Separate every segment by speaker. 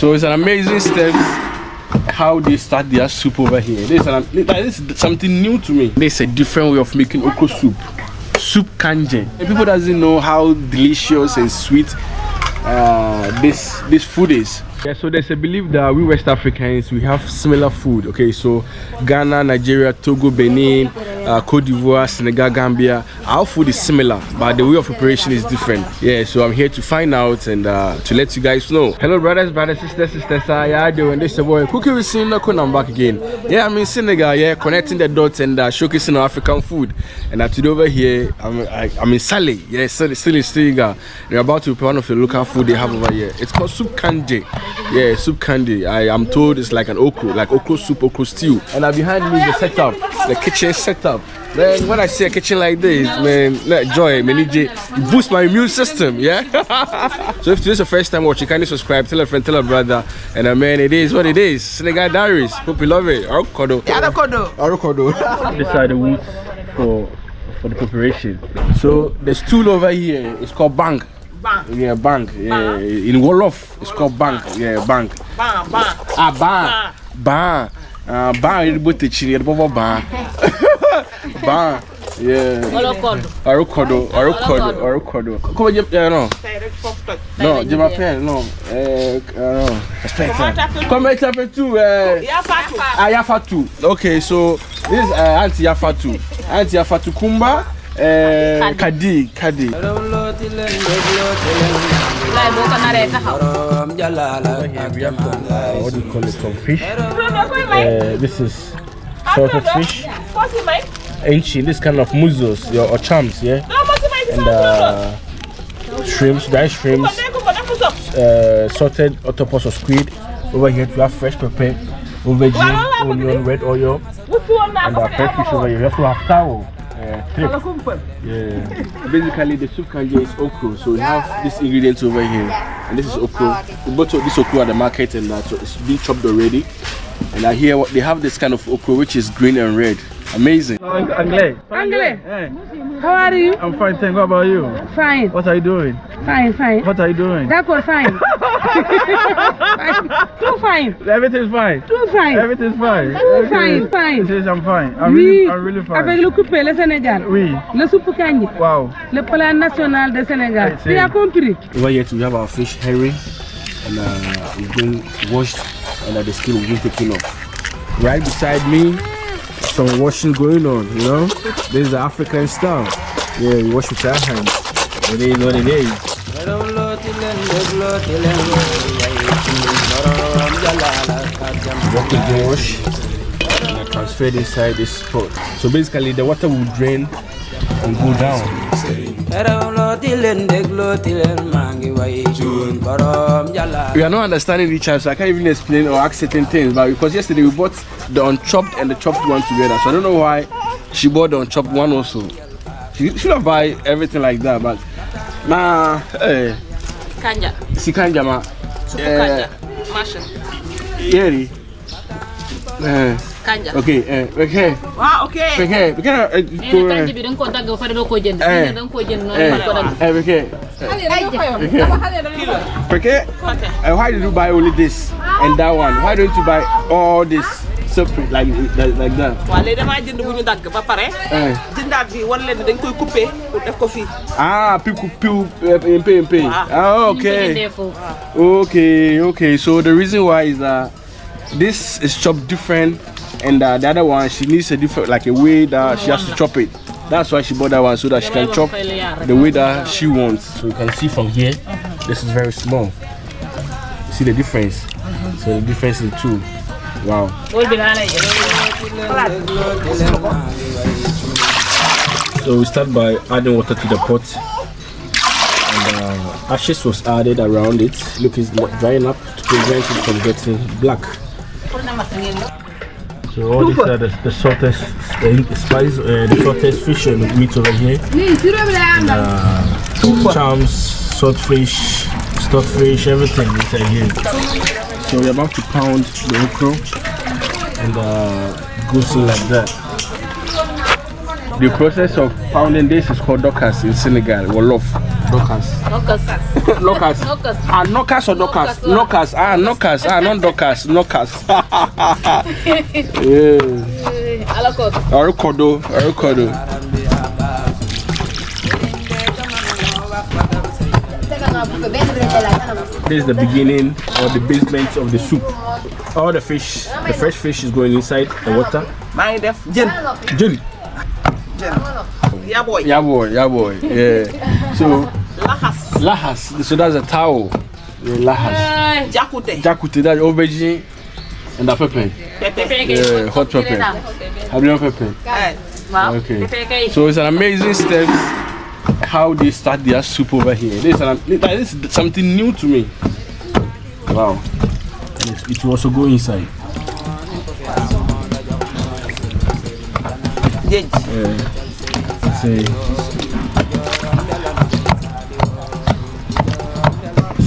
Speaker 1: So it's an amazing step how they start their soup over here. This is something new to me. There's a different way of making okra soup. Soup kandia. People doesn't know how delicious and sweet this food is. Yeah, so there's a belief that we West Africans, we have similar food. Okay, so Ghana, Nigeria, Togo, Benin, Cote d'Ivoire, Senegal, Gambia, our food is similar, but the way of preparation is different. Yeah, so I'm here to find out and to let you guys know. Hello brothers, sisters, how you doing? This is your boy Cookie with Sindaco, and I'm back again. Yeah, I'm in Senegal, yeah, connecting the dots and showcasing our African food. And today over here, I'm in Saleh, yeah, still in Senegal. They're about to prepare one of the local food they have over here. It's called soup kandia. Yeah, soup kandia. I am told it's like an okra, like okra soup, okra stew. And behind me is the setup, the kitchen setup. Then when I see a kitchen like this, man, joy, man, it boosts my immune system, yeah? So if this is the first time watching, kindly subscribe, tell a friend, tell a brother, and man, it is what it is. Senegal Diaries. Hope you love it. Arokodo. These are the woods for the preparation. So the stool over here is called bank. Yeah, bank. Yeah, in Wolof, it's called bank. Yeah, bank. Ban. Ban. Both the chili, the baba ban. Ban. Yeah. Arokodo. Come on, yeah, no. No, Jima pen, no. No. Respect. Come here, chapter 2. Yafatu. Okay, so this is Auntie Yafatu. Auntie Yafatu Kumba. Kadi. We have some, what do you call it, some fish. This is salted fish. Ancient, this kind of muzzles, or chams, yeah. And shrimps, dried shrimps, salted octopus or squid. Over here we have fresh pepper, aubergine, onion, red oil, and fresh fish over here. We also have towel. Yeah. Basically the soup kandia is okro, so we have these ingredients over here, and this is okro. We bought this okro at the market, and so it's been chopped already. And I hear what they have, this kind of okro which is green and red. Amazing. Anglais.
Speaker 2: Hey. How are you?
Speaker 1: I'm fine, thank you. How about you?
Speaker 2: Fine.
Speaker 1: What are you doing?
Speaker 2: Fine.
Speaker 1: What are you doing?
Speaker 2: That's fine. Too fine.
Speaker 1: Everything's fine.
Speaker 2: Too fine.
Speaker 1: Everything's fine.
Speaker 2: Fine.
Speaker 1: Yes, I'm fine. I'm really fine.
Speaker 2: Avec le coupé, le Sénégal.
Speaker 1: Oui.
Speaker 2: Le soupe kandia.
Speaker 1: Wow.
Speaker 2: Le plat national de Sénégal. Tu as compris?
Speaker 1: Over here we have our fish herring, and it's been washed, and the skin will be taken off. Right beside me, some washing going on, you know. This is the African style. Yeah, you wash with your hands. It is what it is. Wash and transferred inside this pot. So basically the water will drain and go down. We are not understanding each other, so I can't even explain or ask certain things. But because yesterday we bought the unchopped and the chopped one together, so I don't know why she bought the unchopped one also. She should have buy everything like that, but nah.
Speaker 3: Kanja.
Speaker 1: Si kanja ma.
Speaker 3: Supu kanja. Masha.
Speaker 1: Yeri.
Speaker 3: Kanja.
Speaker 1: Okay.
Speaker 3: Wow, okay.
Speaker 1: Okay.
Speaker 3: Kanja bi dang ko dagg fa do ko jënd. Dang ko jënd non ko dagg.
Speaker 1: Okay. Why did you buy only this and that one? Why don't you buy all this separate like that?
Speaker 4: Wa lay dama jënd buñu dagg ba paré. Jëndat bi won leen dañ koy couper pour def ko fi.
Speaker 1: MP. Ah, okay. So the reason why is that this is chopped different, and the other one she needs a different, like a way that she has to chop it. That's why she bought that one, so that she can chop the way that she wants. So you can see from here, this is very small. You see the difference? So the difference in two. Wow. So we start by adding water to the pot, and ashes was added around it. Look, it's drying up to prevent it from getting black. So all these are the saltest spice, the saltest fish and meat over here. Chams, salt fish, stockfish, everything inside here. So we're about to pound the okra, and goes in like that. The process of pounding this is called dokas in Senegal, Wolof. Docas. Locas. Ah, knockers or Docas? Knockers. Ah, knockers. Ah, not Docas. Knockers. Yeah. Orukodo. This is the beginning or the basement of the soup. All the fish, the fresh fish is going inside the water.
Speaker 4: Mind def jen. Yeah boy.
Speaker 1: Yeah. So lahas. So that's a towel. Yeah, lahas. Jakute, that's aubergine and the pepper. Yeah, hot pepper. Habanero pepper. Okay. So it's an amazing step how they start their soup over here. This is something new to me. Wow. It will also go inside.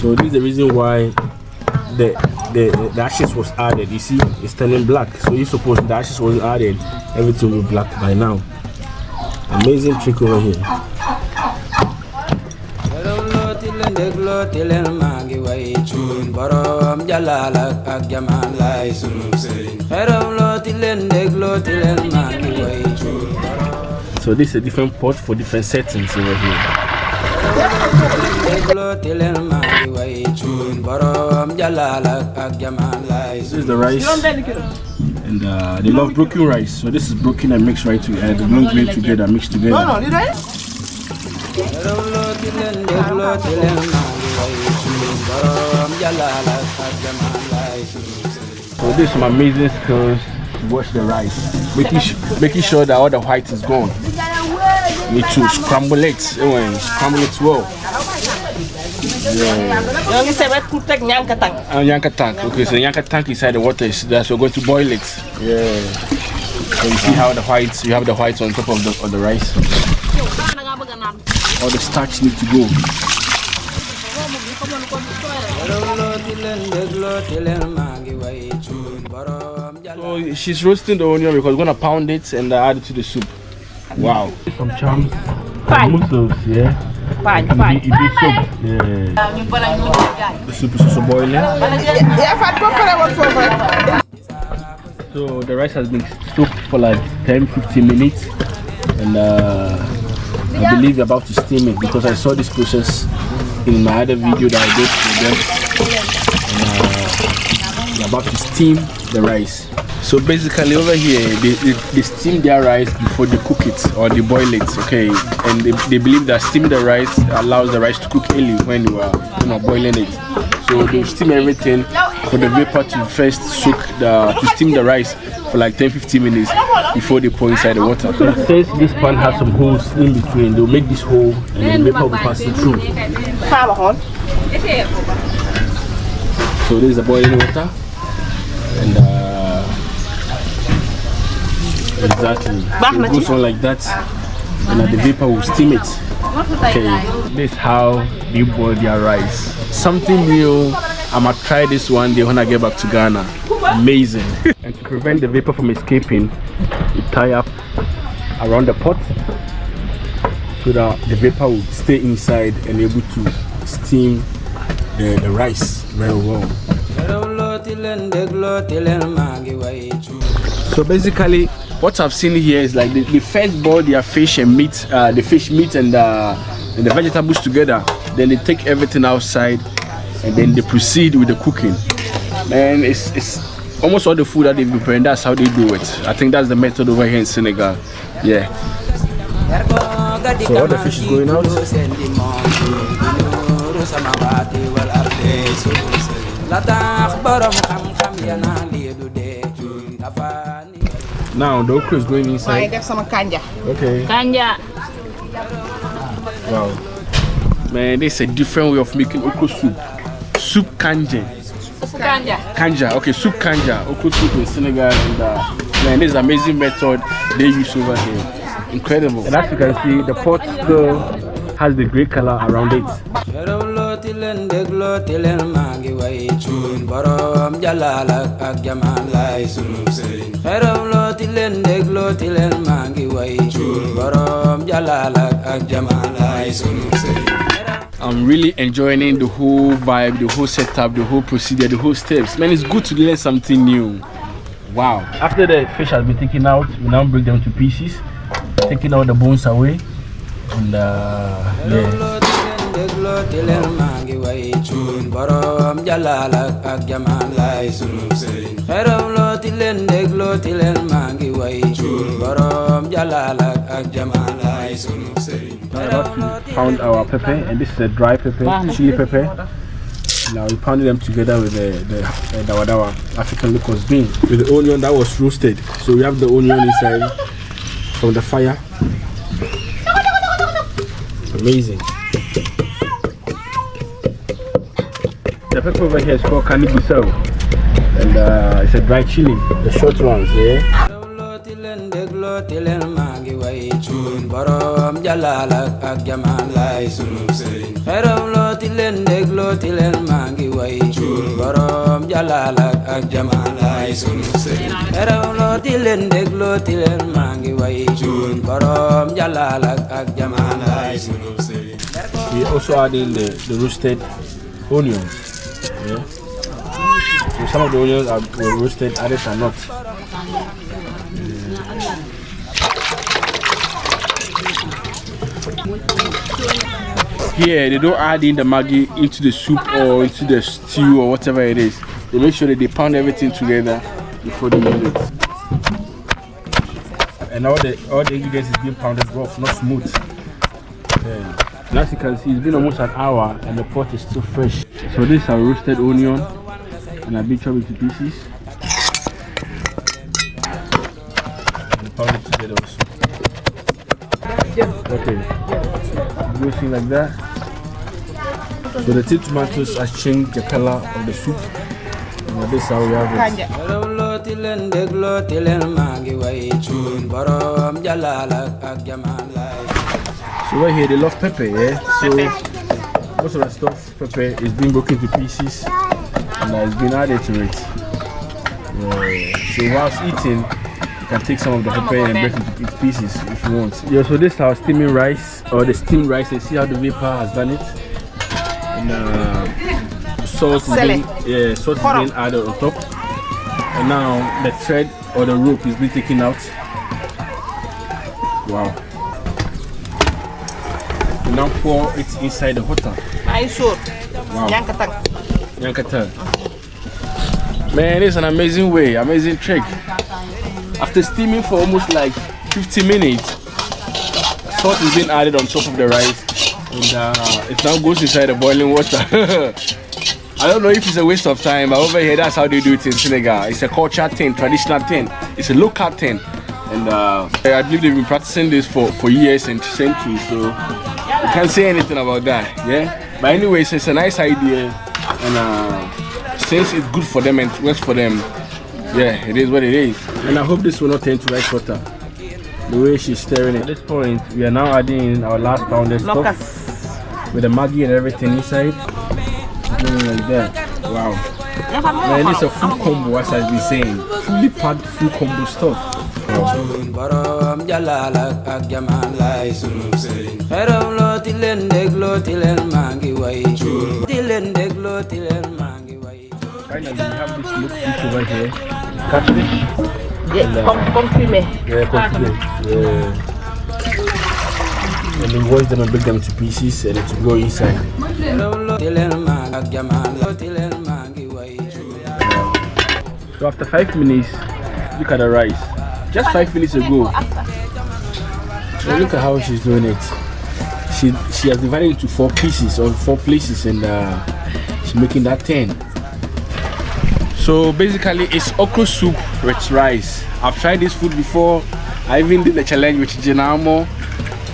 Speaker 1: So this is the reason why the ashes was added. You see, it's turning black. So if suppose the ashes wasn't added, everything will be black by now. Amazing trick over here. So this is a different pot for different settings over here. This is the rice, and they love broken rice. So this is broken and mixed right together. The long grain together, mixed together. So this is some amazing skills to wash the rice, making sure that all the white is gone. You need to scramble it, scramble it well. Nyanka tank. Okay, so Nyanka tank inside the water is there, so we're going to boil it. Yeah. So you see how the whites, you have the whites on top of the rice. All the starch need to go. So she's roasting the onion because we're gonna pound it and add it to the soup. Wow. Some charms. Mussels, yeah. It is soup. Yeah. The soup is also boiling. So the rice has been soaked for like 10-15 minutes, and I believe we're about to steam it because I saw this process in my other video that I did for them. We're about to steam the rice. So basically over here they steam their rice before they cook it or they boil it, okay? And they believe that steaming the rice allows the rice to cook early when you are boiling it. So they steam everything for the vapor to first to steam the rice for like 10-15 minutes before they pour inside the water. So since this pan has some holes in between, they'll make this hole and then the vapor will be passing through. So this is the boiling water, and exactly, so it goes on like that, and the vapor will steam it. Okay, this is how they boil their rice. Something new. I'ma try this one day when I get back to Ghana. Amazing. And to prevent the vapor from escaping, you tie up around the pot so that the vapor will stay inside and able to steam the rice very well. So basically what I've seen here is like they first boil their fish and meat, the fish meat and the vegetables together. Then they take everything outside and then they proceed with the cooking. And it's almost all the food that they've been preparing, that's how they do it. I think that's the method over here in Senegal. Yeah. So all the fish is going out. Now the okra is going inside.
Speaker 4: Kandia.
Speaker 1: Okay.
Speaker 3: Kandia.
Speaker 1: Wow. Man, this is a different way of making okra soup. Soup kanja. Kanja. Okay, soup kanja. Okra soup in Senegal, and man, this is an amazing method they use over here. Incredible. And as you can see, the pot still has the grey color around it.
Speaker 5: borom jalala ak jamal lay sunu sëriñ xeram looti leen déglooti leen maa ngi way borom jalala ak jamal lay sunu sëriñ.
Speaker 1: I'm really enjoying the whole vibe, the whole setup, the whole procedure, the whole steps. Man, it's good to learn something new. Wow. After the fish has been taken out, we now break them to pieces, taking all the bones away. And yeah. Now we found our pepper, and this is a dry pepper, chili pepper. Now we pounded them together with the dawa African locust bean with the onion that was roasted. So we have the onion inside from the fire. Amazing. The pepper over here is called Kandia, and it's a dry chili, the short ones, yeah. Borom jalala ak jamal lay sunu sëriñ xeram looti leen déglooti leen maa ngi way borom jalala ak jamal lay sunu sëriñ xeram looti leen déglooti leen maa ngi way borom jalala ak jamal lay sunu sëriñ. We also add in the roasted onions. Yeah. So some of the onions are roasted, others are not. Here they don't add in the Maggi into the soup or into the stew or whatever it is. They make sure that they pound everything together before they use it. And all the ingredients is being pounded rough, not smooth. And as you can see, it's been almost an hour and the pot is still fresh. So this is our roasted onion, and I've been chopped into pieces. And pound it together also. Okay, goes like that. So the tin tomatoes has changed the color of the soup, and this is how we have it. So right here they love pepper, yeah. So most of the stuff pepper is being broken to pieces and it's been added to it. So whilst eating, you can take some of the pepper and break it into pieces if you want. Yeah, so this is our steaming rice, or the steamed rice. You see how the vapor has done it. And salt is being added on top. And now the thread or the rope is being taken out. Wow. You now pour it inside the water. Wow. Yankatan. Man, it's an amazing way, amazing trick. After steaming for almost like 50 minutes, salt is being added on top of the rice, and it now goes inside the boiling water. I don't know if it's a waste of time, but over here that's how they do it in Senegal. It's a culture thing, traditional thing. It's a local thing, and I believe they've been practicing this for years and centuries, so you can't say anything about that. Yeah, but anyways, it's a nice idea, and since it's good for them and it works for them, yeah, it is what it is. And I hope this will not turn to rice water the way she's stirring it. At this point, we are now adding in our last pounded stuff with the Maggi and everything inside. Doing like that. Wow. Man, this is a full combo, as I've been saying. Fully packed full combo stuff. Finally, we have this smoked fish over here. Catfish.
Speaker 3: Yeah, comprimé.
Speaker 1: Yeah, comprimé. Yeah. And then wash them and break them into pieces and to go inside. So after 5 minutes, look at the rice. Just 5 minutes ago. So look at how she's doing it. She has divided it into 4 pieces or 4 places, and she's making that 10. So basically it's okra soup with rice. I've tried this food before. I even did the challenge with Jinamo.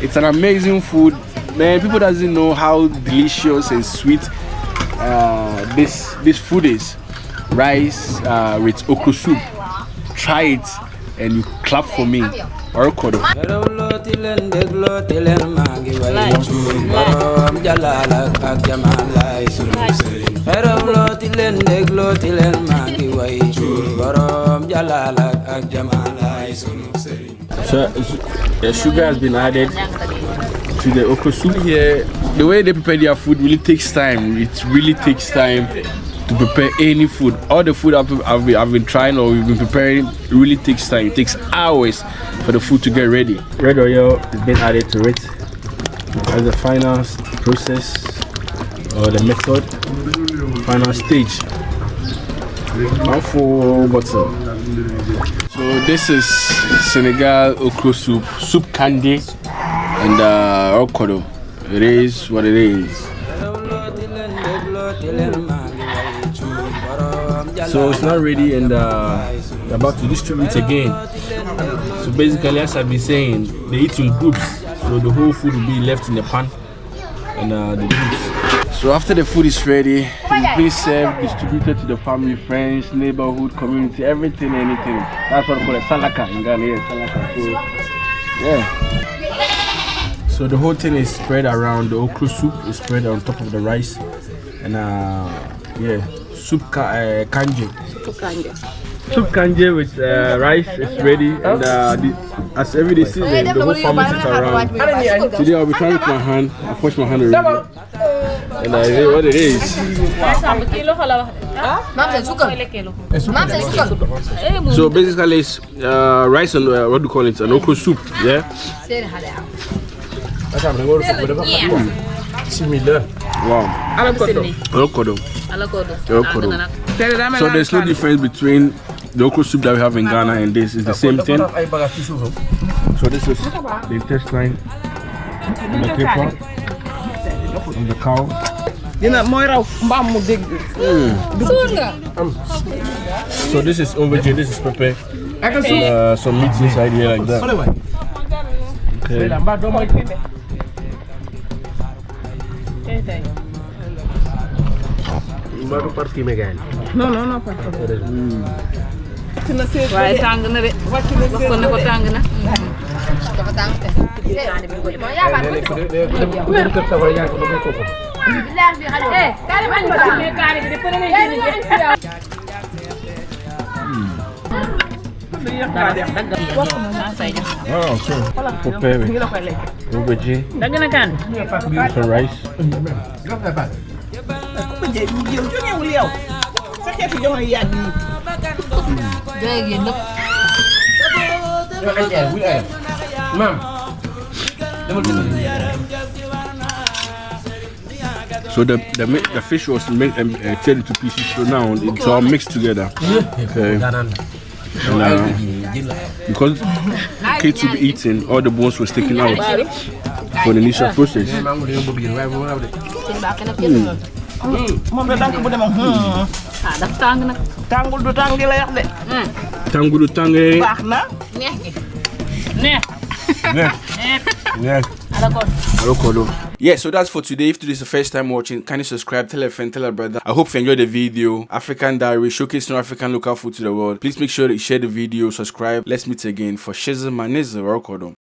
Speaker 1: It's an amazing food. Man, people doesn't know how delicious and sweet this food is. Rice with okra soup. Try it and you clap for me. Okro.
Speaker 5: way borom jalal ak jamalay sunu sëriñ.
Speaker 1: So the sugar has been added to the okra soup here. The way they prepare their food really takes time. It really takes time to prepare any food. All the food I've been trying or we've been preparing really takes time. It takes hours for the food to get ready. Red oil has been added to it as the final process or the method, final stage. One full bottle. So this is Senegal okra soup Kandia and Okro. It is what it is. So it's not ready and they're about to distribute again. So basically, as I've been saying, they eat in groups. So the whole food will be left in the pan and the groups. So after the food is ready, it's being served, distributed to the family, friends, neighborhood, community, everything, anything. That's what we call a salaka in Ghana. Yeah, salaka. So, yeah. So the whole thing is spread around. The okra soup is spread on top of the rice, and yeah, soup kanje. Soup kanje with rice is ready, and as every day season, the whole family sits around. Today I'll be trying with my hand. I've washed my hand already. And I say what it is. So basically it's rice and what do you call it? An okra soup, yeah? Similar. Wow. Alakodo. So there's no difference between the okra soup that we have in Ghana and this. It's the same thing. So this is the intestine, the liver, and the cow. So this is aubergine, this is pepper, and some meat inside here like that. Okay.
Speaker 2: No.
Speaker 3: waaye tàng na de wax ko ne ko tàng na
Speaker 1: Oh, okay. Pepper, aubergine,
Speaker 3: dagg na kan
Speaker 1: some rice. So the fish was turned into pieces. So now it's all mixed together. Okay. And, because kids will be eating, all the bones were taken out for the initial process.
Speaker 3: daf tàng nag
Speaker 4: tàngul du tàng la wax de.
Speaker 1: Tangulu tange.
Speaker 4: Baax na.
Speaker 1: Yeah, so that's for today. If today is the first time watching, kindly subscribe, tell a friend, tell a brother. I hope you enjoyed the video. African Diary, showcasing African local food to the world. Please make sure that you share the video, subscribe. Let's meet again for Shizzle Manizzle Okro.